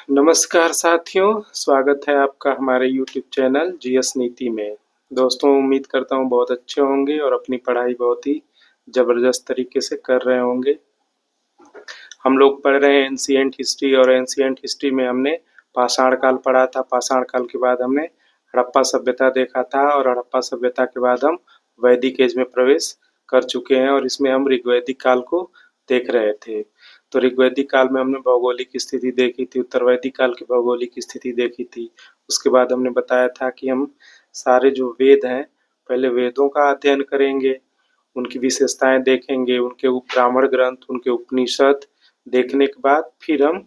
नमस्कार साथियों, स्वागत है आपका हमारे YouTube चैनल जीएस नीति में। दोस्तों, उम्मीद करता हूँ बहुत अच्छे होंगे और अपनी पढ़ाई बहुत ही ज़बरदस्त तरीके से कर रहे होंगे। हम लोग पढ़ रहे हैं एंशिएंट हिस्ट्री और एंशिएंट हिस्ट्री में हमने पाषाण काल पढ़ा था। पाषाण काल के बाद हमने हड़प्पा सभ्यता देखा था और हड़प्पा सभ्यता के बाद हम वैदिक एज में प्रवेश कर चुके हैं और इसमें हम ऋग्वैदिक काल को देख रहे थे। तो ऋग्वैदिक काल में हमने भौगोलिक स्थिति देखी थी, उत्तर वैदिक काल की भौगोलिक स्थिति देखी थी। उसके बाद हमने बताया था कि हम सारे जो वेद हैं, पहले वेदों का अध्ययन करेंगे, उनकी विशेषताएं देखेंगे, उनके ब्राह्मण ग्रंथ, उनके उपनिषद देखने के बाद फिर हम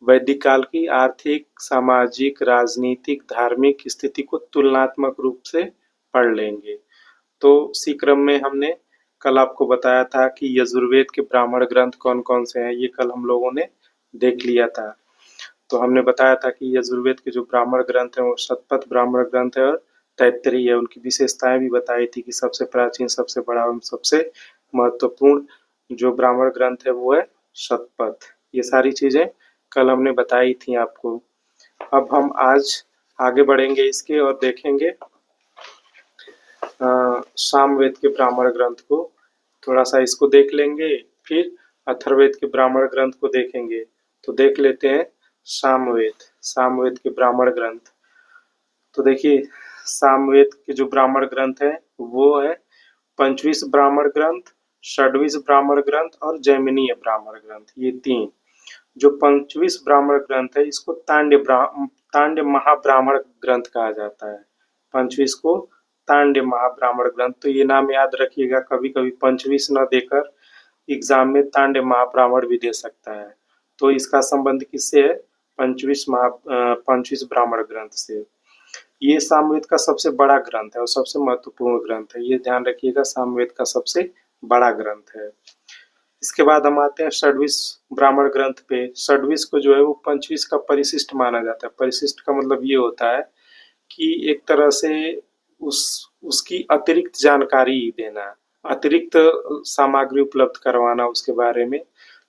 वैदिक काल की आर्थिक, सामाजिक, राजनीतिक, धार्मिक स्थिति को तुलनात्मक रूप से पढ़ लेंगे। तो इसी क्रम में हमने कल आपको बताया था कि यजुर्वेद के ब्राह्मण ग्रंथ कौन कौन से हैं, ये कल हम लोगों ने देख लिया था। तो हमने बताया था कि यजुर्वेद के जो ब्राह्मण ग्रंथ हैं वो शतपथ ब्राह्मण ग्रंथ है और तैत्तरीय है। उनकी विशेषताएं भी बताई थी कि सबसे प्राचीन, सबसे बड़ा एवं सबसे महत्वपूर्ण जो ब्राह्मण ग्रंथ है वो है शतपथ। ये सारी चीजें कल हमने बताई थी आपको। अब हम आज आगे बढ़ेंगे इसके और देखेंगे सामवेद के ब्राह्मण ग्रंथ को। थोड़ा सा इसको देख लेंगे, फिर अथर्ववेद के ब्राह्मण ग्रंथ को देखेंगे। तो देख लेते हैं सामवेद के ब्राह्मण ग्रंथ। तो देखिए, सामवेद के जो ब्राह्मण ग्रंथ है वो है पंचविश ब्राह्मण ग्रंथ, षड्विश ब्राह्मण ग्रंथ और जैमिनीय ब्राह्मण ग्रंथ। ये तीन। जो पंचविश ब्राह्मण ग्रंथ है इसको तांड्य महाब्राह्मण ग्रंथ कहा जाता है। पंचविश को तांड्य महाब्राह्मण ग्रंथ। तो ये नाम याद रखिएगा, कभी कभी पंचविश न देकर एग्जाम में तांड्य महाब्राह्मण भी दे सकता है। तो इसका संबंध किससे है? पंचविश ब्राह्मण ग्रंथ से। ये सामवेद का सबसे बड़ा ग्रंथ है और सबसे महत्वपूर्ण ग्रंथ है, ये ध्यान रखिएगा, सामवेद का सबसे बड़ा ग्रंथ है। इसके बाद हम आते हैं षड्विश ब्राह्मण ग्रंथ पे। षड्विश को जो है वो पंचविश का परिशिष्ट माना जाता है। परिशिष्ट का मतलब ये होता है कि एक तरह से उसकी अतिरिक्त जानकारी देना, अतिरिक्त सामग्री उपलब्ध करवाना उसके बारे में।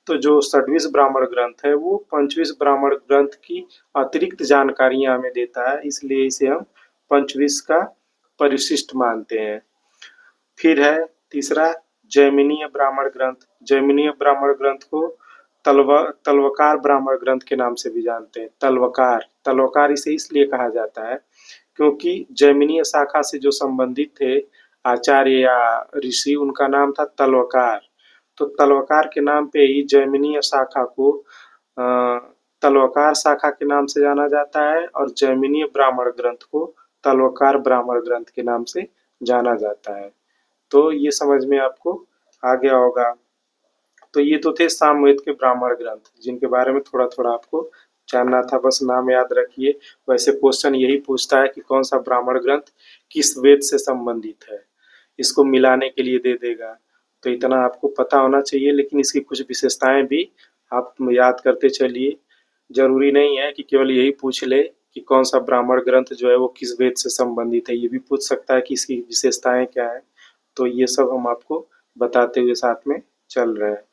तो जो षड्विश ब्राह्मण ग्रंथ है वो पंचविश ब्राह्मण ग्रंथ की अतिरिक्त जानकारियां हमें देता है, इसलिए इसे हम पंचविश का परिशिष्ट मानते हैं। फिर है तीसरा जैमिनीय ब्राह्मण ग्रंथ। जैमिनीय ब्राह्मण ग्रंथ को तलवकार ब्राह्मण ग्रंथ के नाम से भी जानते हैं। तलवकार इसे इसलिए कहा जाता है क्योंकि जैमिनीय शाखा से जो संबंधित थे आचार्य या ऋषि, उनका नाम था तलवकार। तो तलवकार के नाम पे ही जैमिनीय शाखा को तलवकार शाखा के नाम से जाना जाता है और जैमिनीय ब्राह्मण ग्रंथ को तलवकार ब्राह्मण ग्रंथ के नाम से जाना जाता है। तो ये समझ में आपको आ गया होगा। तो ये तो थे सामवेद के ब्राह्मण ग्रंथ, जिनके बारे में थोड़ा थोड़ा आपको जानना था, बस नाम याद रखिए। वैसे क्वेश्चन यही पूछता है कि कौन सा ब्राह्मण ग्रंथ किस वेद से संबंधित है, इसको मिलाने के लिए दे देगा। तो इतना आपको पता होना चाहिए, लेकिन इसकी कुछ विशेषताएं भी आप याद करते चलिए। जरूरी नहीं है कि केवल यही पूछ ले कि कौन सा ब्राह्मण ग्रंथ जो है वो किस वेद से संबंधित है, ये भी पूछ सकता है कि इसकी विशेषताएं क्या है। तो ये सब हम आपको बताते हुए साथ में चल रहे हैं।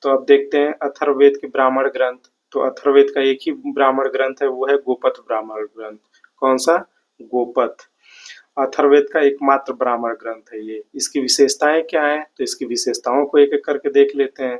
तो अब देखते हैं अथर्ववेद के ब्राह्मण ग्रंथ। तो अथर्ववेद का एक ही ब्राह्मण ग्रंथ है, वो है गोपथ ब्राह्मण ग्रंथ। कौन सा? गोपथ। अथर्ववेद का एकमात्र ब्राह्मण ग्रंथ है ये। इसकी विशेषताएं क्या है? तो इसकी विशेषताओं को एक एक करके देख लेते हैं।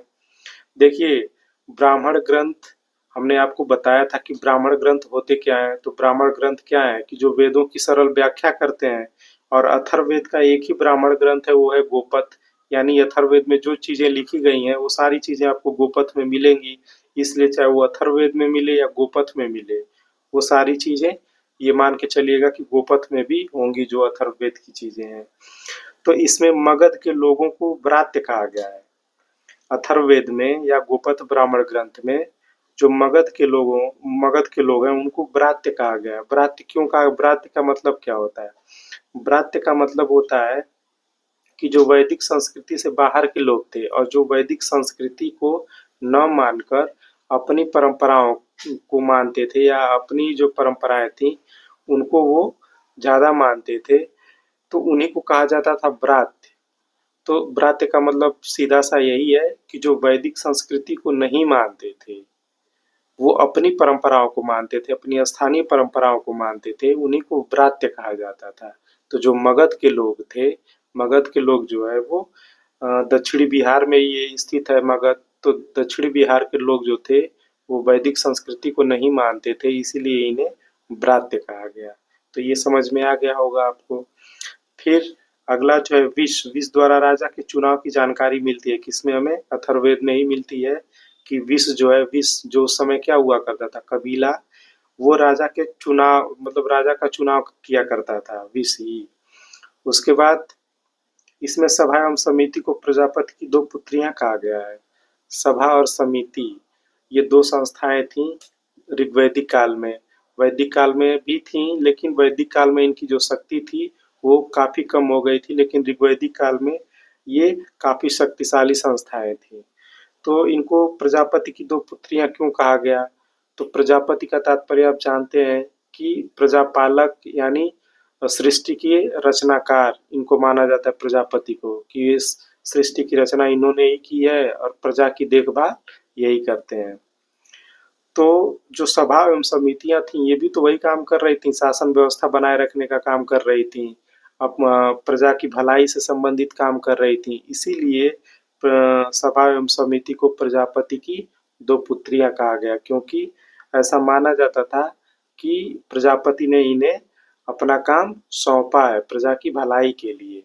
देखिए, ब्राह्मण ग्रंथ हमने आपको बताया था कि ब्राह्मण ग्रंथ होते क्या है। तो ब्राह्मण ग्रंथ क्या है कि जो वेदों की सरल व्याख्या करते हैं। और अथर्ववेद का एक ही ब्राह्मण ग्रंथ है, वो है गोपथ। यानी अथर्ववेद में जो चीजें लिखी गई हैं वो सारी चीजें आपको गोपथ में मिलेंगी। इसलिए चाहे वो अथर्ववेद में मिले या गोपथ में मिले, वो सारी चीजें ये मान के चलिएगा कि गोपथ में भी होंगी जो अथर्ववेद की चीजें हैं। तो इसमें मगध के लोगों को व्रात्य कहा गया है। अथर्ववेद में या गोपथ ब्राह्मण ग्रंथ में जो मगध के लोग हैं उनको व्रात्य कहा गया है। व्रात्य क्यों कहा? व्रात्य का मतलब क्या होता है? व्रात्य का मतलब होता है कि जो वैदिक संस्कृति से बाहर के लोग थे और जो वैदिक संस्कृति को न मानकर अपनी परंपराओं को मानते थे या अपनी जो परंपराएं थी उनको वो ज्यादा मानते थे, तो उन्हीं को कहा जाता था व्रात्य। तो व्रात्य का मतलब सीधा सा यही है कि जो वैदिक संस्कृति को नहीं मानते थे, वो अपनी परंपराओं को मानते थे, अपनी स्थानीय परंपराओं को मानते थे, उन्हीं को व्रात्य कहा जाता था। तो जो मगध के लोग थे, मगध के लोग जो है वो दक्षिणी बिहार में ये स्थित है मगध। तो दक्षिणी बिहार के लोग जो थे वो वैदिक संस्कृति को नहीं मानते थे, इसीलिए इन्हें व्रात्य कहा गया। तो ये समझ में आ गया होगा आपको। फिर अगला जो है विष, विष द्वारा राजा के चुनाव की जानकारी मिलती है, किसमें हमें? अथर्ववेद में ही मिलती है कि विष जो है, विष जो उस समय क्या हुआ करता था, कबीला वो राजा के चुनाव मतलब राजा का चुनाव किया करता था, विष ही। उसके बाद इसमें सभा एवं समिति को प्रजापति की दो पुत्रियां कहा गया है। सभा और समिति ये दो संस्थाएं थीं ऋग्वैदिक काल में। वैदिक काल में भी थीं, लेकिन वैदिक काल में इनकी जो शक्ति थी वो काफी कम हो गई थी, लेकिन ऋग्वैदिक काल में ये काफी शक्तिशाली संस्थाएं थी। तो इनको प्रजापति की दो पुत्रियां क्यों कहा गया? तो प्रजापति का तात्पर्य आप जानते हैं कि प्रजापालक यानी सृष्टि के रचनाकार इनको माना जाता है प्रजापति को, कि इस सृष्टि की रचना इन्होंने ही की है और प्रजा की देखभाल यही करते हैं। तो जो सभा एवं समितियां थी ये भी तो वही काम कर रही थी, शासन व्यवस्था बनाए रखने का काम कर रही थी, अब प्रजा की भलाई से संबंधित काम कर रही थी। इसीलिए सभा एवं समिति को प्रजापति की दो पुत्रियां कहा गया, क्योंकि ऐसा माना जाता था कि प्रजापति ने इन्हें अपना काम सौंपा है प्रजा की भलाई के लिए।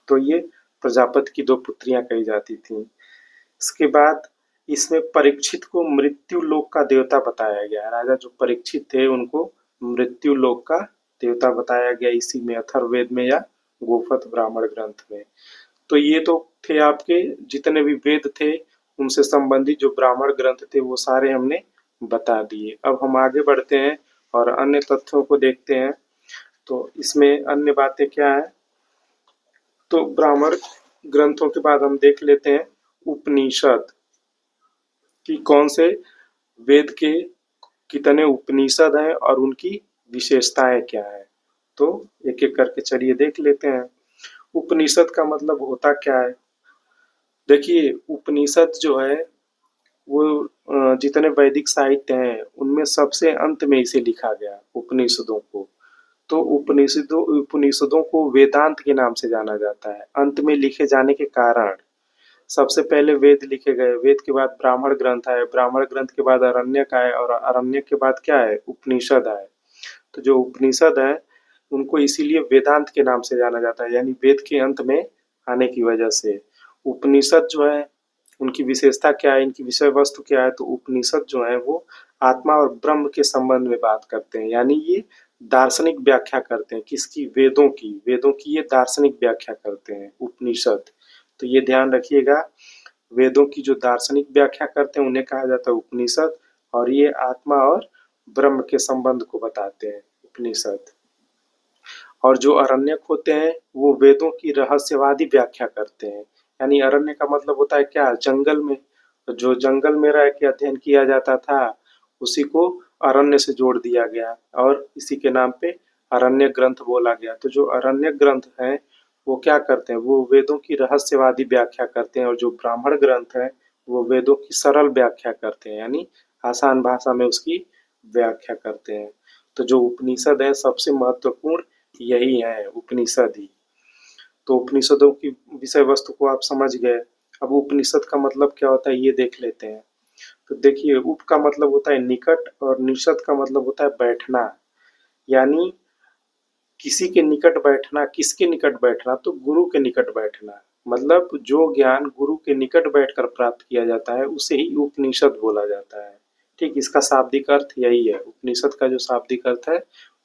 तो ये प्रजापति की दो पुत्रियां कही जाती थीं। इसके बाद इसमें परीक्षित को मृत्यु लोक का देवता बताया गया। राजा जो परीक्षित थे उनको मृत्यु लोक का देवता बताया गया, इसी में अथर्ववेद में या गोपथ ब्राह्मण ग्रंथ में। तो ये तो थे आपके जितने भी वेद थे उनसे संबंधित जो ब्राह्मण ग्रंथ थे वो सारे हमने बता दिए। अब हम आगे बढ़ते हैं और अन्य तथ्यों को देखते हैं। तो इसमें अन्य बातें क्या है? तो ब्राह्मण ग्रंथों के बाद हम देख लेते हैं उपनिषद कि कौन से वेद के कितने उपनिषद हैं और उनकी विशेषताएं क्या है। तो एक एक करके चलिए देख लेते हैं। उपनिषद का मतलब होता क्या है? देखिए उपनिषद जो है वो जितने वैदिक साहित्य हैं उनमें सबसे अंत में इसे लिखा गया उपनिषदों को। तो उपनिषदों को वेदांत के नाम से जाना जाता है, अंत में लिखे जाने के कारण। सबसे पहले वेद लिखे गए, वेद के बाद ब्राह्मण ग्रंथ आए, ब्राह्मण ग्रंथ के बाद अरण्यक आए और अरण्यक के बाद क्या है? उपनिषद आए। तो जो उपनिषद है उनको इसीलिए वेदांत के नाम से जाना जाता है, यानी वेद के अंत में आने की वजह से। उपनिषद जो है उनकी विशेषता क्या है, इनकी विषय वस्तु क्या है? तो उपनिषद जो है वो आत्मा और ब्रह्म के संबंध में बात करते हैं, यानी ये दार्शनिक व्याख्या करते हैं। किसकी? वेदों की। वेदों की ये दार्शनिक व्याख्या करते हैं उपनिषद। तो ये ध्यान रखिएगा, वेदों की जो दार्शनिक व्याख्या करते हैं उन्हें कहा जाता है उपनिषद, और ये आत्मा और ब्रह्म के संबंध को बताते हैं उपनिषद। और जो अरण्यक होते हैं वो वेदों की रहस्यवादी व्याख्या करते हैं, यानी अरण्य का मतलब होता है क्या? जंगल में। तो जो जंगल में रह के अध्ययन किया जाता था उसी को अरण्य से जोड़ दिया गया और इसी के नाम पे अरण्य ग्रंथ बोला गया। तो जो अरण्य ग्रंथ हैं वो क्या करते हैं? वो वेदों की रहस्यवादी व्याख्या करते हैं, और जो ब्राह्मण ग्रंथ है वो वेदों की सरल व्याख्या करते हैं, यानी आसान भाषा में उसकी व्याख्या करते हैं। तो जो उपनिषद है सबसे महत्वपूर्ण यही है, उपनिषद ही। तो उपनिषदों की विषय वस्तु को आप समझ गए। अब उपनिषद का मतलब क्या होता है ये देख लेते हैं। तो देखिए, उप का मतलब होता है निकट और निषद का मतलब होता है बैठना, यानी किसी के निकट बैठना। किसके निकट बैठना? तो गुरु के निकट बैठना। मतलब जो ज्ञान गुरु के निकट बैठकर प्राप्त किया जाता है उसे ही उपनिषद बोला जाता है। ठीक, इसका शाब्दिक अर्थ यही है। उपनिषद का जो शाब्दिक अर्थ है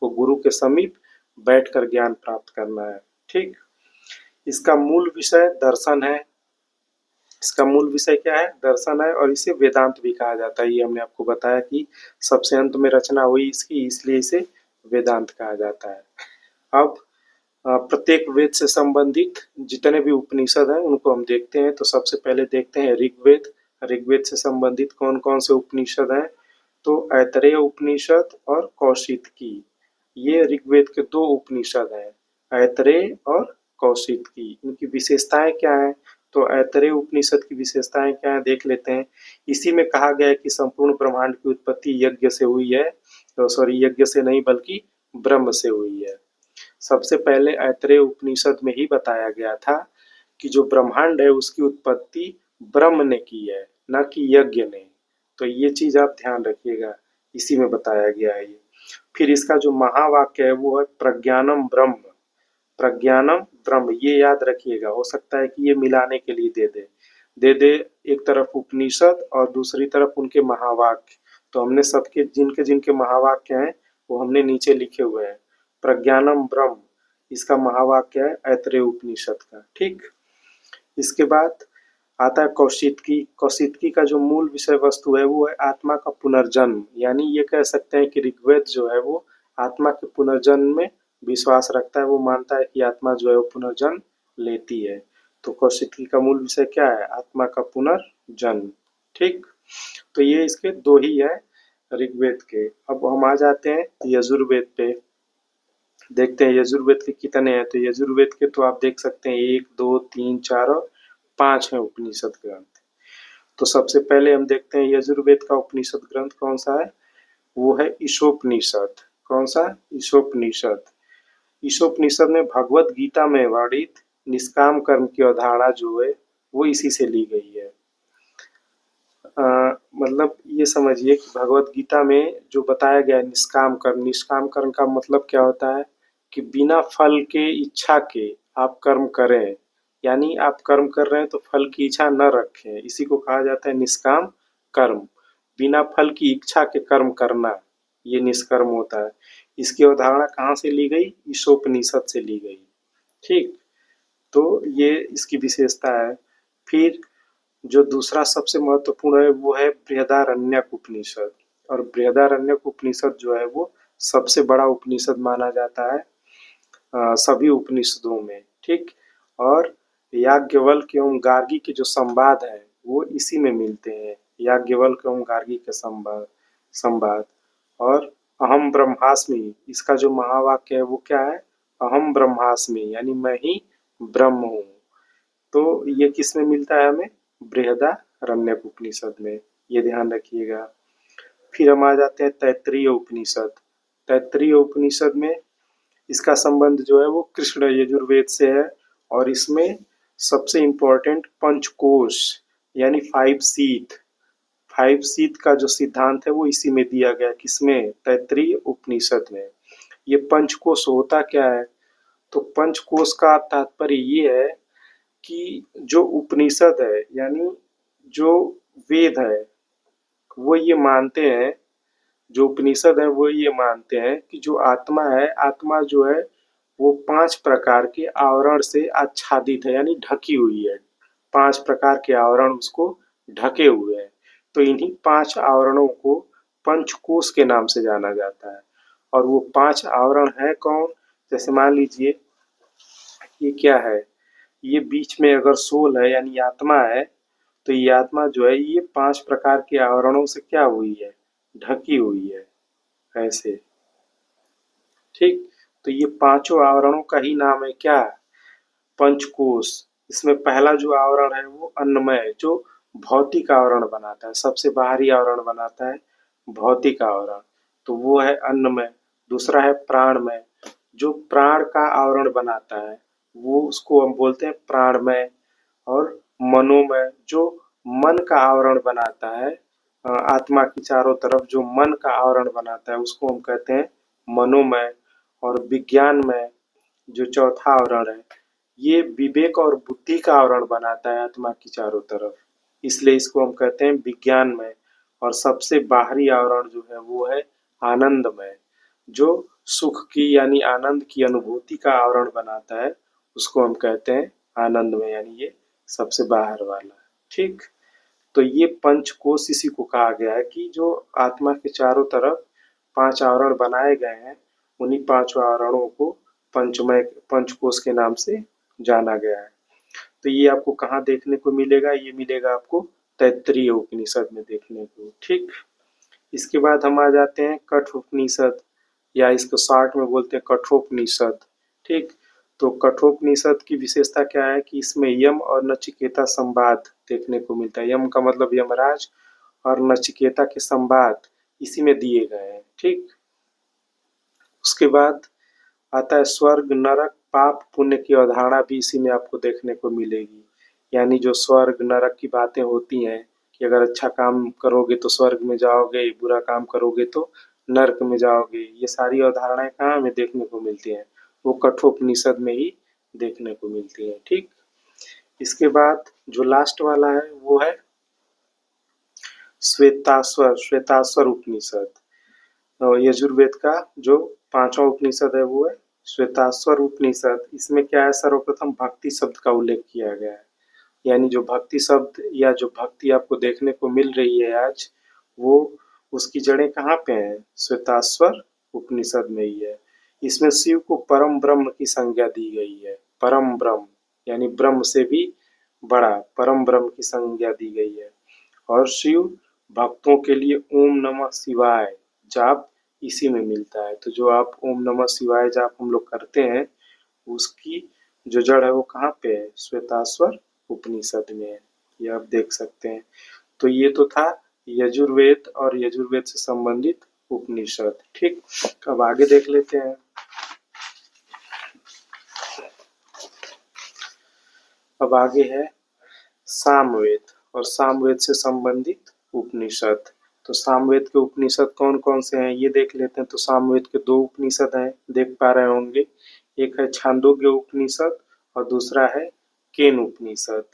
वो गुरु के समीप बैठकर ज्ञान प्राप्त करना है। ठीक, इसका मूल विषय दर्शन है। इसका मूल विषय क्या है? दर्शन है, और इसे वेदांत भी कहा जाता है। ये हमने आपको बताया कि सबसे अंत में रचना हुई इसकी, इसलिए इसे वेदांत कहा जाता है। अब प्रत्येक वेद से संबंधित जितने भी उपनिषद हैं उनको हम देखते हैं। तो सबसे पहले देखते हैं ऋग्वेद। ऋग्वेद से संबंधित कौन कौन से उपनिषद हैं? तो ऐतरेय उपनिषद और कौशितकी, ये ऋग्वेद के दो उपनिषद हैं, ऐतरेय और कौशितकी। इनकी विशेषताएं क्या हैं? तो ऐतरेय उपनिषद की विशेषताएं क्या है देख लेते हैं। इसी में कहा गया है कि संपूर्ण ब्रह्मांड की उत्पत्ति यज्ञ से हुई है, तो सॉरी यज्ञ से नहीं बल्कि ब्रह्म से हुई है। सबसे पहले ऐतरेय उपनिषद में ही बताया गया था कि जो ब्रह्मांड है उसकी उत्पत्ति ब्रह्म ने की है, न कि यज्ञ ने। तो ये चीज आप ध्यान रखिएगा, इसी में बताया गया है ये। फिर इसका जो महावाक्य है वो है प्रज्ञानम ब्रह्म। प्रज्ञानम ब्रह्म, ये याद रखिएगा, हो सकता है कि ये मिलाने के लिए दे दे एक तरफ उपनिषद और दूसरी तरफ उनके महावाक्य। तो हमने सबके जिनके जिनके महावाक्य हैं वो हमने नीचे लिखे हुए हैं। प्रज्ञानम ब्रह्म, इसका महावाक्य है ऐतरेय उपनिषद का। ठीक, इसके बाद आता है कौशितकी। कौशितकी का जो मूल विषय वस्तु है वो है आत्मा का पुनर्जन्म, यानी ये कह सकते हैं कि ऋग्वेद जो है वो आत्मा के पुनर्जन्म में विश्वास रखता है। वो मानता है कि आत्मा जो है वो पुनर्जन्म लेती है। तो कौशितकी का मूल विषय क्या है? आत्मा का पुनर्जन्म। ठीक, तो ये इसके दो ही है ऋग्वेद के। अब हम आ जाते हैं यजुर्वेद पे, देखते हैं यजुर्वेद के कितने हैं। तो यजुर्वेद के तो आप देख सकते हैं 1 2 3 4 और 5 है उपनिषद ग्रंथ। तो सबसे पहले हम देखते हैं यजुर्वेद का उपनिषद ग्रंथ कौन सा है, वो है ईशोपनिषद। कौन सा? ईशोपनिषद। ईशोपनिषद में भगवत गीता में वर्णित निष्काम कर्म की अवधारणा जो है वो इसी से ली गई है। मतलब ये समझिए कि भगवत गीता में जो बताया गया है निष्काम कर्म, निष्काम कर्म का मतलब क्या होता है कि बिना फल के इच्छा के आप कर्म करें, यानी आप कर्म कर रहे हैं तो फल की इच्छा न रखें, इसी को कहा जाता है निष्काम कर्म। बिना फल की इच्छा के कर्म करना, ये निष्कर्म होता है। इसकी अवधारणा कहाँ से ली गई? ईशोपनिषद से ली गई। ठीक, तो ये इसकी विशेषता है। फिर जो दूसरा सबसे महत्वपूर्ण है वो है बृहदारण्यक उपनिषद। और बृहदारण्यक उपनिषद जो है वो सबसे बड़ा उपनिषद माना जाता है सभी उपनिषदों में। ठीक, और याज्ञवल्क्य एवं गार्गी के जो संवाद है वो इसी में मिलते हैं। याज्ञवल्क्य एवं गार्गी के संवाद। और अहम ब्रह्मास्मि, इसका जो महावाक्य है वो क्या है? अहम ब्रह्मास्मि, यानी मैं ही ब्रह्म हूँ। तो ये किस में मिलता है हमें? बृहदारण्यक उपनिषद में, ये ध्यान रखिएगा। फिर हम आ जाते हैं तैत्तिरीय उपनिषद। तैत्तिरीय उपनिषद में इसका संबंध जो है वो कृष्ण यजुर्वेद से है। और इसमें सबसे इम्पोर्टेंट पंचकोश यानी 5 शीत का जो सिद्धांत है वो इसी में दिया गया। किसमें? तैत्तिरीय उपनिषद में। ये पंचकोश होता क्या है? तो पंचकोश का तात्पर्य ये है कि जो उपनिषद है यानी जो वेद है वो ये मानते हैं, जो उपनिषद है वो ये मानते हैं कि जो आत्मा है, आत्मा जो है वो 5 प्रकार के आवरण से आच्छादित है, यानी ढकी हुई है। 5 प्रकार के आवरण उसको ढके हुए हैं। तो इन्हीं 5 आवरणों को पंचकोश के नाम से जाना जाता है। और वो 5 आवरण है कौन? जैसे मान लीजिए ये क्या है, ये बीच में अगर सोल है यानी आत्मा है, तो ये आत्मा जो है ये 5 प्रकार के आवरणों से क्या हुई है? ढकी हुई है, ऐसे। ठीक, तो ये पांचों आवरणों का ही नाम है क्या? पंचकोश। इसमें पहला जो आवरण है वो अन्नमय, जो भौतिक आवरण बनाता है, सबसे बाहरी आवरण बनाता है भौतिक आवरण, तो वो है अन्नमय। दूसरा है प्राणमय, जो प्राण का आवरण बनाता है वो उसको हम बोलते हैं प्राणमय। और मनोमय, जो मन का आवरण बनाता है, आत्मा की चारों तरफ जो मन का आवरण बनाता है उसको हम कहते हैं मनोमय। और विज्ञानमय, जो चौथा आवरण है, ये विवेक और बुद्धि का आवरण बनाता है आत्मा की चारों तरफ, इसलिए इसको हम कहते हैं विज्ञानमय। और सबसे बाहरी आवरण जो है वो है आनंदमय, जो सुख की यानी आनंद की अनुभूति का आवरण बनाता है, उसको हम कहते हैं आनंदमय, यानी ये सबसे बाहर वाला। ठीक, तो ये पंचकोश इसी को कहा गया है कि जो आत्मा के चारों तरफ 5 आवरण बनाए गए हैं, उन्हीं 5 आवरणों को पंचमय पंचकोश के नाम से जाना गया है। तो ये आपको कहाँ देखने को मिलेगा? ये मिलेगा आपको तैत्तिरीय उपनिषद में देखने को। ठीक, इसके बाद हम आ जाते हैं कठोपनिषद, या इसको शॉर्ट में बोलते हैं कठोपनिषद। ठीक, तो कठोपनिषद की विशेषता क्या है कि इसमें यम और नचिकेता संवाद देखने को मिलता है। यम का मतलब यमराज और नचिकेता के संवाद इसी में दिए गए हैं। ठीक, उसके बाद आता है स्वर्ग नरक पाप पुण्य की अवधारणा भी इसी में आपको देखने को मिलेगी। यानी जो स्वर्ग नरक की बातें होती हैं कि अगर अच्छा काम करोगे तो स्वर्ग में जाओगे, बुरा काम करोगे तो नरक में जाओगे, ये सारी अवधारणाएं कहाँ हमें देखने को मिलती हैं? वो कठोपनिषद में ही देखने को मिलती हैं। ठीक, इसके बाद जो लास्ट वाला है वो है श्वेताश्वर श्वेताश्वर उपनिषद। यजुर्वेद का जो पांचवा उपनिषद है वो है श्वेताश्वर उपनिषद। इसमें क्या है, सर्वप्रथम भक्ति शब्द का उल्लेख किया गया है। यानी जो भक्ति शब्द या जो भक्ति आपको देखने को मिल रही है आज, वो उसकी जड़ें कहाँ पे हैं? श्वेताश्वर उपनिषद में ही है। इसमें शिव को परम ब्रह्म की संज्ञा दी गई है। परम ब्रह्म यानी ब्रह्म से भी बड़ा परम ब्रह्म की संज्ञा दी गई है। और शिव भक्तों के लिए ओम नमः शिवाय जाप इसी में मिलता है। तो जो आप ओम नमः शिवाय जाप हम लोग करते हैं, उसकी जो जड़ है वो कहाँ पे है? श्वेताश्वर उपनिषद में है। ये आप देख सकते हैं। तो ये तो था यजुर्वेद और यजुर्वेद से संबंधित उपनिषद। ठीक, अब आगे देख लेते हैं। अब आगे है सामवेद और सामवेद से संबंधित उपनिषद। तो सामवेद के उपनिषद कौन कौन से हैं ये देख लेते हैं। तो सामवेद के दो उपनिषद हैं, देख पा रहे होंगे। एक है छांदोग्य उपनिषद और दूसरा है केन उपनिषद।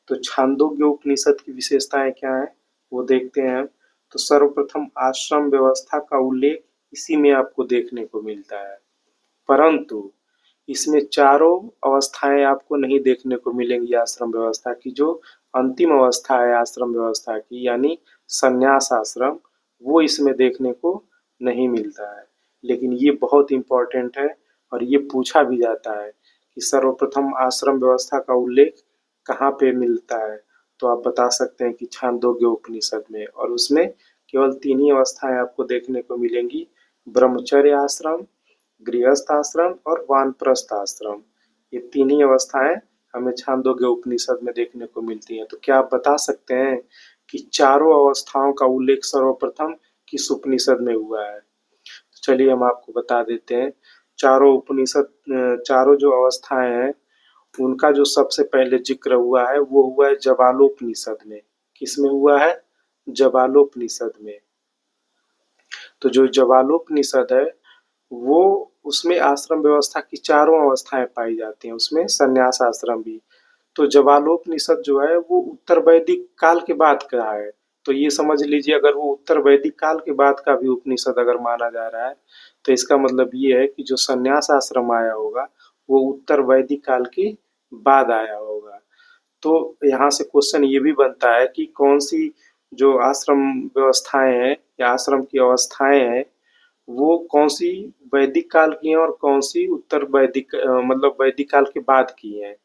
तो छांदोग्य उपनिषद की विशेषताएं क्या है वो देखते हैं। तो सर्वप्रथम आश्रम व्यवस्था का उल्लेख इसी में आपको देखने को मिलता है, परंतु इसमें चारों अवस्थाएं आपको नहीं देखने को मिलेंगी। आश्रम व्यवस्था की जो अंतिम अवस्था है आश्रम व्यवस्था की, यानी संन्यास आश्रम, वो इसमें देखने को नहीं मिलता है। लेकिन ये बहुत इम्पोर्टेंट है और ये पूछा भी जाता है कि सर्वप्रथम आश्रम व्यवस्था का उल्लेख कहाँ पे मिलता है? तो आप बता सकते हैं कि छांदोग्य उपनिषद में, और उसमें केवल तीन ही अवस्थाएं आपको देखने को मिलेंगी, ब्रह्मचर्य आश्रम, गृहस्थ आश्रम और वानप्रस्थ आश्रम। ये तीन ही अवस्थाएं हमें छांदोग्य उपनिषद में देखने को मिलती हैं। तो क्या आप बता सकते हैं कि चारों अवस्थाओं का उल्लेख सर्वप्रथम किस उपनिषद में हुआ है? तो चलिए हम आपको बता देते हैं। चारों उपनिषद, चारों जो अवस्थाएं हैं उनका जो सबसे पहले जिक्र हुआ है वो हुआ है जबालोपनिषद में। किसमें हुआ है? जबालोपनिषद में। तो जो जबालोपनिषद है वो, उसमें आश्रम व्यवस्था की चारों अवस्थाएं पाई जाती हैं, उसमें संन्यास आश्रम भी। तो जबालोपनिषद जो है वो उत्तर वैदिक काल के बाद का है। तो ये समझ लीजिए, अगर वो उत्तर वैदिक काल के बाद का भी उपनिषद अगर माना जा रहा है तो इसका मतलब ये है कि जो संन्यास आश्रम आया होगा वो उत्तर वैदिक काल के बाद आया होगा। तो यहाँ से क्वेश्चन ये भी बनता है कि कौन सी जो आश्रम व्यवस्थाएं हैं या आश्रम की अवस्थाएं हैं वो कौन सी वैदिक काल की हैं और कौन सी उत्तर वैदिक मतलब वैदिक काल के बाद की हैं।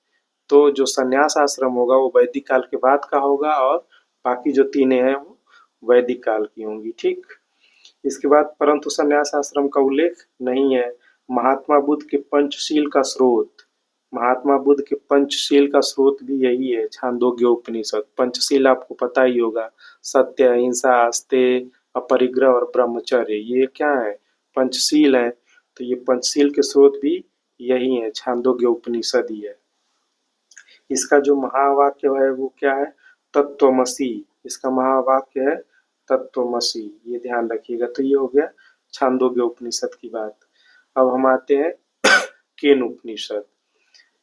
तो जो संन्यास आश्रम होगा वो वैदिक काल के बाद का होगा और बाकी जो तीन हैं वो वैदिक काल की होंगी। ठीक, इसके बाद परंतु संन्यास आश्रम का उल्लेख नहीं है। महात्मा बुद्ध के पंचशील का स्रोत, महात्मा बुद्ध के पंचशील का स्रोत भी यही है, छांदोग्य उपनिषद। पंचशील आपको पता ही होगा, सत्य, अहिंसा, आस्तेय, अपरिग्रह और ब्रह्मचर्य, ये क्या है? पंचशील है। तो ये पंचशील के स्रोत भी यही है, छांदोग्य उपनिषद ही है। इसका जो महावाक्य है वो क्या है? तत्त्वमसि। इसका महावाक्य है तत्त्वमसि, ये ध्यान रखिएगा। तो ये हो गया छांदोग्य उपनिषद की बात। अब हम आते हैं केन उपनिषद।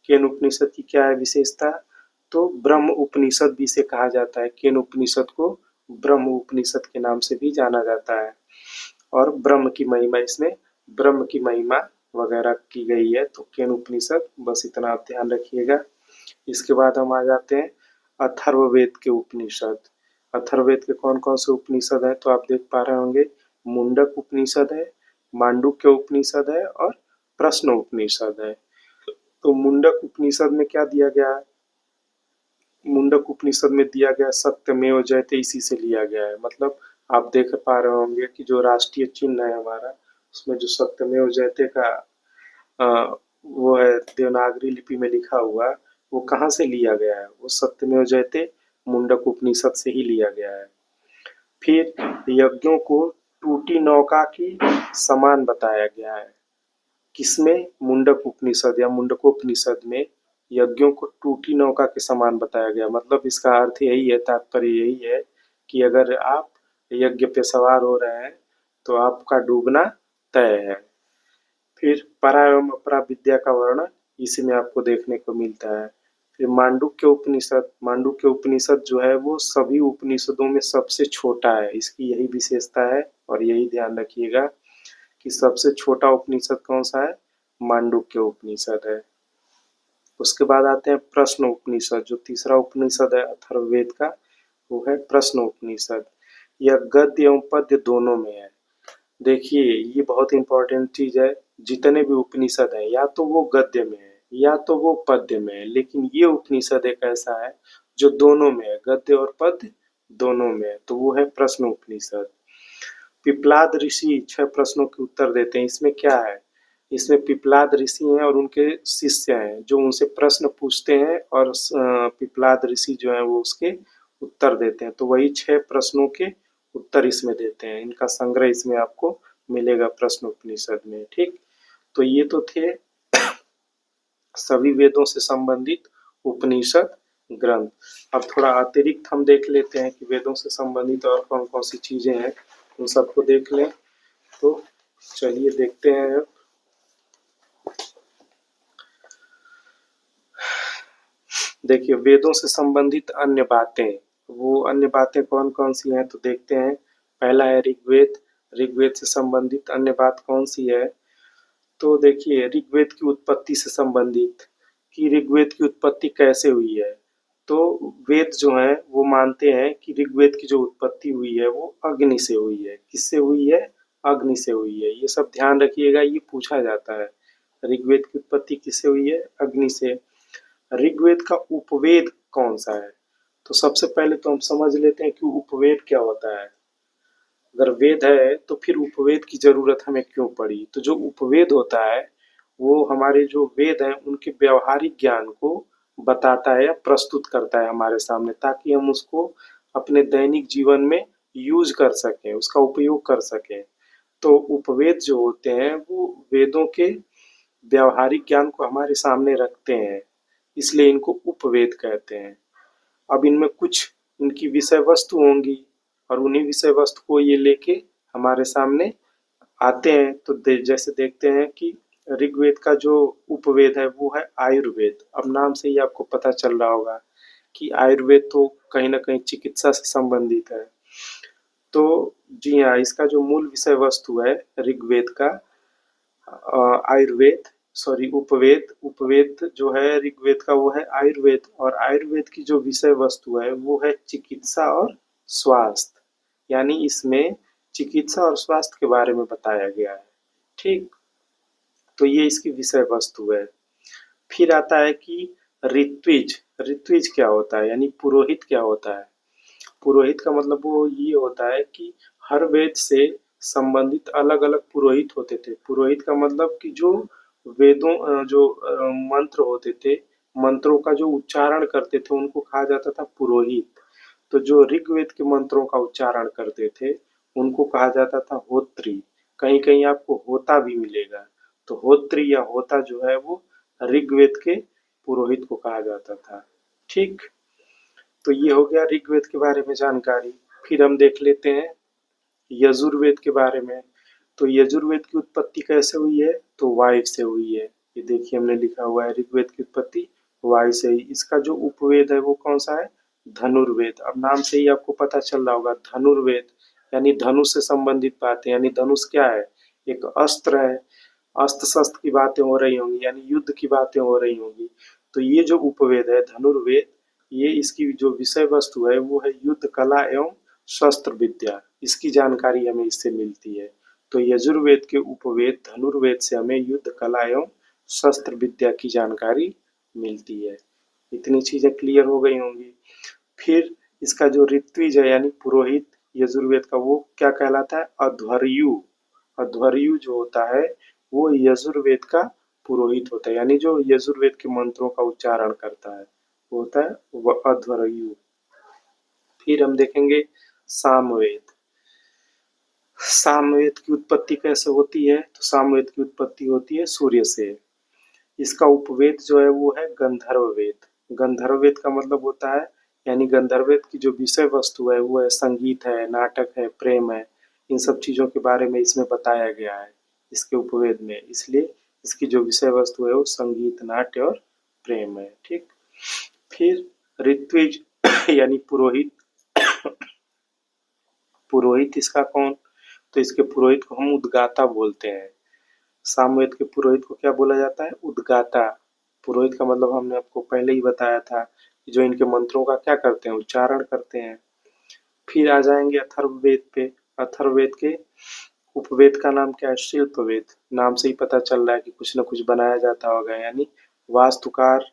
केन उपनिषद की क्या है विशेषता? तो ब्रह्म उपनिषद भी इसे कहा जाता है। केन उपनिषद को ब्रह्म उपनिषद के नाम से भी जाना जाता है। और ब्रह्म की महिमा, इसमें ब्रह्म की महिमा वगैरह की गई है। तो केन उपनिषद, बस इतना आप ध्यान रखिएगा। इसके बाद हम आ जाते हैं अथर्ववेद के उपनिषद। अथर्ववेद के कौन कौन से उपनिषद हैं तो आप देख पा रहे होंगे। मुंडक उपनिषद है, मांडुक्य उपनिषद है और प्रश्न उपनिषद है। तो मुंडक उपनिषद में क्या दिया गया है? मुंडक उपनिषद में दिया गया सत्यमेव जयते, इसी से लिया गया है। मतलब आप देख पा रहे होंगे कि जो राष्ट्रीय चिन्ह है हमारा, उसमें जो सत्यमेव जयते का वो है देवनागरी लिपि में लिखा हुआ, वो कहाँ से लिया गया है? वो सत्यमेव जयते मुंडक उपनिषद से ही लिया गया है। फिर यज्ञों को टूटी नौका की समान बताया गया है। किसमें? मुंडक उपनिषद या मुंडकोपनिषद में यज्ञों को टूटी नौका के समान बताया गया। मतलब इसका अर्थ यही है, तात्पर्य यही है कि अगर आप यज्ञ पे सवार हो रहे हैं तो आपका डूबना तय है। फिर परा एवं अपरा विद्या का वर्णन इसी में आपको देखने को मिलता है। फिर मांडुक्य उपनिषद, मांडुक्य उपनिषद जो है वो सभी उपनिषदों में सबसे छोटा है, इसकी यही विशेषता है और यही ध्यान रखिएगा कि सबसे छोटा उपनिषद कौन सा है? मांडुक्य उपनिषद है। उसके बाद आते हैं प्रश्न उपनिषद, जो तीसरा उपनिषद है अथर्ववेद का, वो है प्रश्न उपनिषद। यह गद्य एवं पद्य दोनों में है। देखिए ये बहुत इंपॉर्टेंट चीज है, जितने भी उपनिषद है या तो वो गद्य में है या तो वो पद्य में है, लेकिन ये उपनिषद एक ऐसा है जो दोनों में है, गद्य और पद्य दोनों में है, तो वो है प्रश्न उपनिषद। पिपलाद ऋषि 6 प्रश्नों के उत्तर देते हैं। इसमें क्या है? इसमें पिपलाद ऋषि हैं और उनके शिष्य हैं जो उनसे प्रश्न पूछते हैं और पिपलाद ऋषि जो है वो उसके उत्तर देते हैं। तो वही 6 प्रश्नों के उत्तर इसमें देते हैं। इनका संग्रह इसमें आपको मिलेगा प्रश्न उपनिषद में। ठीक, तो ये तो थे सभी वेदों से संबंधित उपनिषद ग्रंथ। अब थोड़ा अतिरिक्त हम देख लेते हैं कि वेदों से संबंधित और कौन कौन सी चीजें हैं, उन सबको देख लें। तो चलिए देखते हैं। अब देखिए वेदों से संबंधित अन्य बातें, वो अन्य बातें कौन कौन सी हैं तो देखते हैं। पहला है ऋग्वेद। ऋग्वेद से संबंधित अन्य बात कौन सी है? तो देखिए ऋग्वेद की उत्पत्ति से संबंधित, कि ऋग्वेद की उत्पत्ति कैसे हुई है। तो वेद जो है वो मानते हैं कि ऋग्वेद की जो उत्पत्ति हुई है वो अग्नि से हुई है। किससे हुई है? अग्नि से हुई है। ये सब ध्यान रखिएगा, ये पूछा जाता है। ऋग्वेद की उत्पत्ति किससे हुई है? अग्नि से। ऋग्वेद का उपवेद कौन सा है? तो सबसे पहले तो हम समझ लेते हैं कि उपवेद क्या होता है। अगर वेद है तो फिर उपवेद की जरूरत हमें क्यों पड़ी? तो जो उपवेद होता है वो हमारे जो वेद हैं उनके व्यवहारिक ज्ञान को बताता है या प्रस्तुत करता है हमारे सामने, ताकि हम उसको अपने दैनिक जीवन में यूज कर सकें, उसका उपयोग कर सकें। तो उपवेद जो होते हैं वो वेदों के व्यवहारिक ज्ञान को हमारे सामने रखते हैं, इसलिए इनको उपवेद कहते हैं। अब इनमें कुछ इनकी विषय वस्तु होंगी और उन्हीं विषय वस्तु को ये लेके हमारे सामने आते हैं। तो जैसे देखते हैं कि ऋग्वेद का जो उपवेद है वो है आयुर्वेद। अब नाम से ही आपको पता चल रहा होगा कि आयुर्वेद तो कहीं ना कहीं चिकित्सा से संबंधित है। तो जी हाँ, इसका जो मूल विषय वस्तु है ऋग्वेद का, आयुर्वेद, सॉरी उपवेद, उपवेद जो है ऋग्वेद का वो है आयुर्वेद, और आयुर्वेद की जो विषय वस्तु है वो है चिकित्सा और स्वास्थ्य। यानी इसमें चिकित्सा और स्वास्थ्य के बारे में बताया गया है। ठीक, तो ये इसकी विषय वस्तु है। फिर आता है कि ऋत्विज। ऋत्विज क्या होता है? यानी पुरोहित क्या होता है? पुरोहित का मतलब वो ये होता है कि हर वेद से संबंधित अलग अलग पुरोहित होते थे। पुरोहित का मतलब कि जो वेदों जो मंत्र होते थे, मंत्रों का जो उच्चारण करते थे उनको कहा जाता था पुरोहित। तो जो ऋग्वेद के मंत्रों का उच्चारण करते थे उनको कहा जाता था होत्री। कहीं कहीं आपको होता भी मिलेगा। तो होत्री या होता जो है वो ऋग्वेद के पुरोहित को कहा जाता था। ठीक, तो ये हो गया ऋग्वेद के बारे में जानकारी। फिर हम देख लेते हैं यजुर्वेद के बारे में। तो यजुर्वेद की उत्पत्ति कैसे हुई है? तो वायु से हुई है। ये देखिए हमने लिखा हुआ है ऋग्वेद की उत्पत्ति वायु से ही। इसका जो उपवेद है वो कौन सा है? धनुर्वेद। अब नाम से ही आपको पता चल रहा होगा धनुर्वेद यानी धनुष से संबंधित बातें। यानी धनुष क्या है? एक अस्त्र है, अस्त्र शस्त्र की बातें हो रही होंगी, यानी युद्ध की बातें हो रही होंगी। तो ये जो उपवेद है धनुर्वेद, ये इसकी जो विषय वस्तु है वो है युद्ध कला एवं शस्त्र विद्या। इसकी जानकारी हमें इससे मिलती है। तो यजुर्वेद के उपवेद धनुर्वेद से हमें युद्ध कला एवं शस्त्र विद्या की जानकारी मिलती है। इतनी चीजें क्लियर हो गई होंगी। फिर इसका जो ऋत्विज है यानी पुरोहित यजुर्वेद का, वो क्या कहलाता है? अध्वर्यु। अध्वर्यु जो होता है वो यजुर्वेद का पुरोहित होता है, यानी जो यजुर्वेद के मंत्रों का उच्चारण करता है वो होता है वह अध्वर्यु। फिर हम देखेंगे सामवेद। सामवेद की उत्पत्ति कैसे होती है? तो सामवेद की उत्पत्ति होती है सूर्य से। इसका उपवेद जो है वो है गंधर्व वेद। गंधर्व वेद का मतलब होता है, यानी गंधर्व वेद की जो विषय वस्तु है वो है संगीत है, नाटक है, प्रेम है। इन सब चीजों के बारे में इसमें बताया गया है इसके उपवेद में, इसलिए इसकी जो विषय वस्तु है वो संगीत, नाट्य और प्रेम है। ठीक। फिर ऋत्विज यानी पुरोहित। पुरोहित इसका कौन? तो इसके पुरोहित को हम उद्गाता बोलते हैं। सामवेद के पुरोहित को क्या बोला जाता है? उद्गाता। पुरोहित का मतलब हमने आपको पहले ही बताया था कि जो इनके मंत्रों का क्या करते हैं? उच्चारण करते हैं। फिर आ जाएंगे अथर्ववेद पे। अथर्ववेद के उपवेद का नाम क्या है? शिल्पवेद। नाम से ही पता चल रहा है कि कुछ न कुछ बनाया जाता होगा, यानी वास्तुकार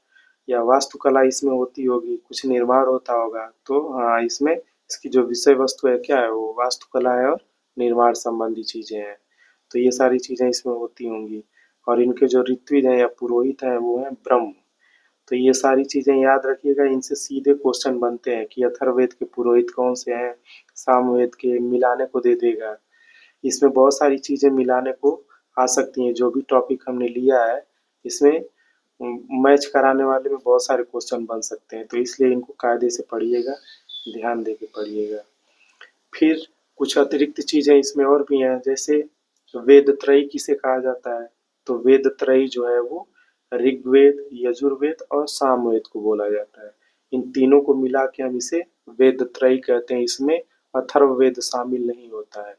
या वास्तुकला इसमें होती होगी, कुछ निर्माण होता होगा। तो हाँ, इसमें इसकी जो विषय वस्तु है क्या है? वो वास्तुकला है और निर्माण संबंधी चीजें हैं। तो ये सारी चीजें इसमें होती होंगी। और इनके जो ऋत्विज हैं या पुरोहित हैं वो हैं ब्रह्म। तो ये सारी चीजें याद रखिएगा, इनसे सीधे क्वेश्चन बनते हैं कि अथर्ववेद के पुरोहित कौन से हैं, सामवेद के मिलाने को दे देगा। इसमें बहुत सारी चीजें मिलाने को आ सकती हैं। जो भी टॉपिक हमने लिया है इसमें मैच कराने वाले में बहुत सारे क्वेश्चन बन सकते हैं, तो इसलिए इनको कायदे से पढ़िएगा, ध्यान दे के पढ़िएगा। फिर कुछ अतिरिक्त चीजें इसमें और भी हैं, जैसे वेद त्रयी किसे कहा जाता है? तो वेद त्रयी जो है वो ऋग्वेद, यजुर्वेद और सामवेद को बोला जाता है। इन तीनों को मिला के हम इसे वेद त्रयी कहते हैं। इसमें अथर्ववेद शामिल नहीं होता है।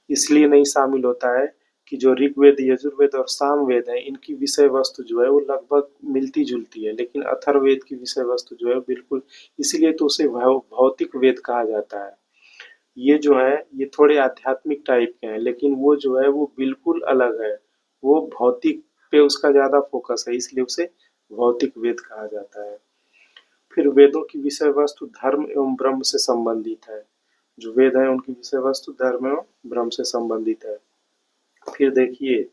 इसलिए नहीं शामिल होता है कि जो ऋग्वेद, यजुर्वेद और सामवेद है इनकी विषय वस्तु जो है वो लगभग मिलती जुलती है, लेकिन अथर्ववेद की विषय वस्तु जो है बिल्कुल, इसलिए तो उसे भौतिक वेद कहा जाता है। ये जो है ये थोड़े आध्यात्मिक टाइप के हैं, लेकिन वो जो है वो बिल्कुल अलग है। वो भौतिक पे उसका ज्यादा फोकस है, इसलिए उसे भौतिक वेद कहा जाता है। फिर वेदों की विषय वस्तु धर्म एवं ब्रह्म से संबंधित है। जो वेद है उनकी विषय वस्तु धर्म एवं ब्रह्म से संबंधित है। फिर देखिए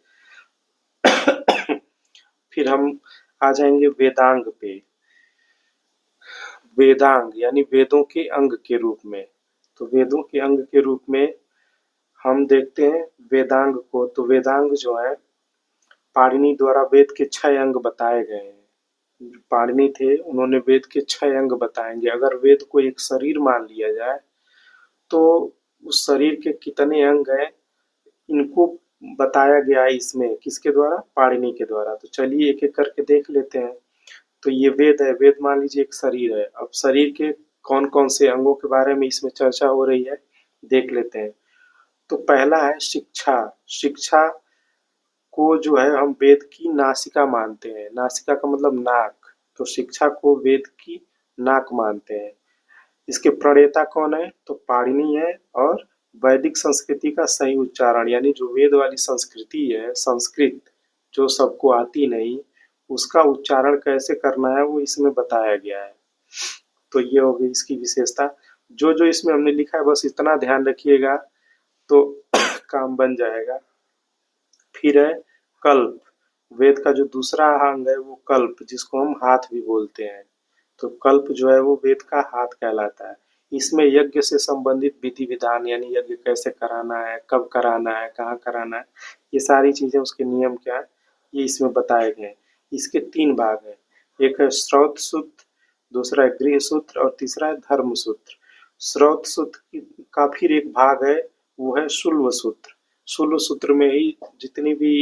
फिर हम आ जाएंगे वेदांग पे। वेदांग यानी वेदों के अंग के रूप में। तो वेदों के अंग के रूप में हम देखते हैं वेदांग को। तो वेदांग जो है पाणिनि द्वारा वेद के 6 अंग बताए गए हैं। पाणिनि थे, उन्होंने वेद के 6 अंग बताएंगे। अगर वेद को एक शरीर मान लिया जाए तो उस शरीर के कितने अंग हैं इनको बताया गया है इसमें, किसके द्वारा? पाणिनि के द्वारा। तो चलिए एक एक करके देख लेते हैं। तो ये वेद है, वेद मान लीजिए एक शरीर है। अब शरीर के कौन कौन से अंगों के बारे में इसमें चर्चा हो रही है देख लेते हैं। तो पहला है शिक्षा। शिक्षा को जो है हम वेद की नासिका मानते हैं। नासिका का मतलब नाक। तो शिक्षा को वेद की नाक मानते हैं। इसके प्रणेता कौन है? तो पाणिनि है। और वैदिक संस्कृति का सही उच्चारण, यानी जो वेद वाली संस्कृति है, संस्कृत जो सबको आती नहीं, उसका उच्चारण कैसे करना है वो इसमें बताया गया है। तो ये हो गई इसकी विशेषता। जो जो इसमें हमने लिखा है बस इतना ध्यान रखिएगा तो काम बन जाएगा। फिर है कल्प। वेद का जो दूसरा अंग है वो कल्प, जिसको हम हाथ भी बोलते हैं। तो कल्प जो है वो वेद का हाथ कहलाता है। इसमें यज्ञ से संबंधित विधि विधान, यानी यज्ञ कैसे कराना है, कब कराना है, कहाँ कराना है, ये सारी चीजें, उसके नियम क्या है, ये इसमें बताए गए हैं। इसके 3 भाग हैं। एक है श्रौत सूत्र, दूसरा है गृह सूत्र और तीसरा है धर्म सूत्र। श्रौत सूत्र का फिर एक भाग है, वो है शुल्व सूत्र। शुल्व सूत्र में ही जितनी भी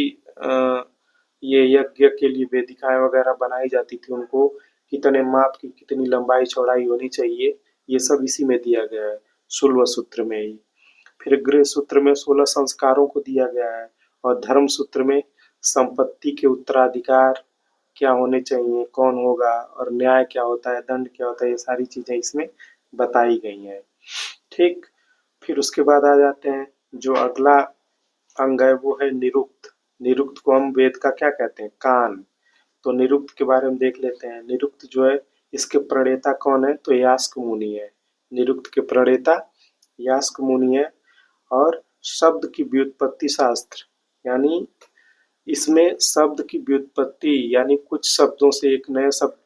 ये यज्ञ के लिए वेदिकाएं वगैरह बनाई जाती थी, उनको कितने माप की, कितनी लंबाई चौड़ाई होनी चाहिए, ये सब इसी में दिया गया है, शुल्व सूत्र में ही। फिर गृह सूत्र में 16 संस्कारों को दिया गया है। और धर्म सूत्र में संपत्ति के उत्तराधिकार क्या होने चाहिए, कौन होगा, और न्याय क्या होता है, दंड क्या होता है, ये सारी चीजें इसमें बताई गई हैं। ठीक। फिर उसके बाद आ जाते हैं, जो अगला अंग है वो है निरुक्त। निरुक्त को हम वेद का क्या कहते हैं? कान। तो निरुक्त के बारे में देख लेते हैं। निरुक्त जो है इसके प्रणेता कौन है? तो यास्क मुनि है। निरुक्त के प्रणेता यास्क मुनि है। और शब्द की व्युत्पत्ति शास्त्र, यानी इसमें शब्द की व्युत्पत्ति यानी कुछ शब्दों से एक नए शब्द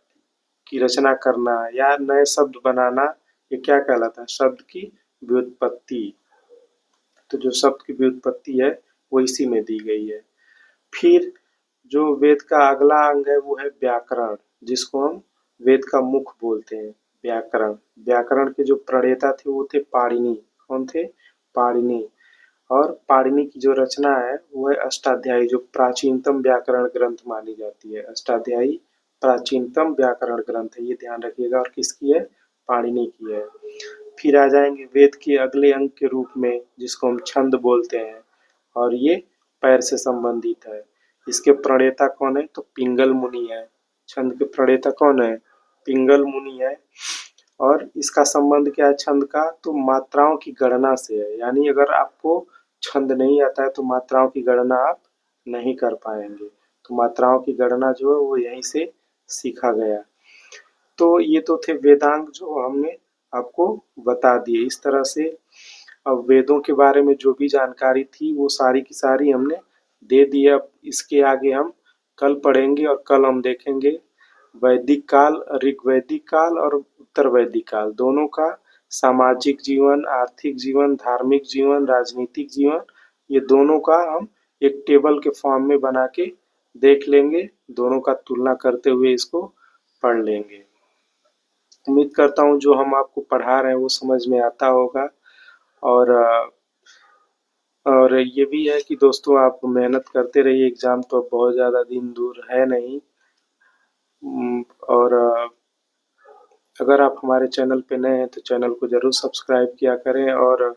की रचना करना या नए शब्द बनाना, ये क्या कहलाता है? शब्द की व्युत्पत्ति। तो जो शब्द की व्युत्पत्ति है वो इसी में दी गई है। फिर जो वेद का अगला अंग है वो है व्याकरण, जिसको हम वेद का मुख बोलते हैं। व्याकरण, व्याकरण के जो प्रणेता थे वो थे पाणिनि। कौन थे? पाणिनि। और पाणिनि की जो रचना है वो है अष्टाध्यायी, जो प्राचीनतम व्याकरण ग्रंथ मानी जाती है। अष्टाध्यायी प्राचीनतम व्याकरण ग्रंथ है, ये ध्यान रखिएगा। और किसकी है? पाणिनि की है। फिर आ जाएंगे वेद के अगले अंग के रूप में, जिसको हम छंद बोलते हैं, और ये पैर से संबंधित है। इसके प्रणेता कौन है? तो पिंगल मुनि है। छंद के प्रणेता कौन है? पिंगल मुनि है। और इसका संबंध क्या है छंद का? तो मात्राओं की गणना से है। यानी अगर आपको छंद नहीं आता है तो मात्राओं की गणना आप नहीं कर पाएंगे। तो मात्राओं की गणना जो है वो यहीं से सीखा गया। तो ये तो थे वेदांग जो हमने आपको बता दिए। इस तरह से अब वेदों के बारे में जो भी जानकारी थी वो सारी की सारी हमने दे दी। अब इसके आगे हम कल पढ़ेंगे, और कल हम देखेंगे वैदिक काल, ऋग्वैदिक काल और उत्तर वैदिक काल दोनों का सामाजिक जीवन, आर्थिक जीवन, धार्मिक जीवन, राजनीतिक जीवन, ये दोनों का हम एक टेबल के फॉर्म में बना के देख लेंगे। दोनों का तुलना करते हुए इसको पढ़ लेंगे। उम्मीद करता हूँ जो हम आपको पढ़ा रहे हैं वो समझ में आता होगा। और और ये भी है कि दोस्तों आप मेहनत करते रहिए। एग्ज़ाम तो अब बहुत ज़्यादा दिन दूर है नहीं। और अगर आप हमारे चैनल पे नए हैं तो चैनल को ज़रूर सब्सक्राइब किया करें। और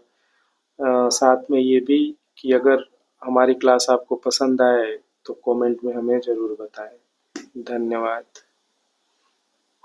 साथ में ये भी कि अगर हमारी क्लास आपको पसंद आए तो कमेंट में हमें ज़रूर बताएं। धन्यवाद।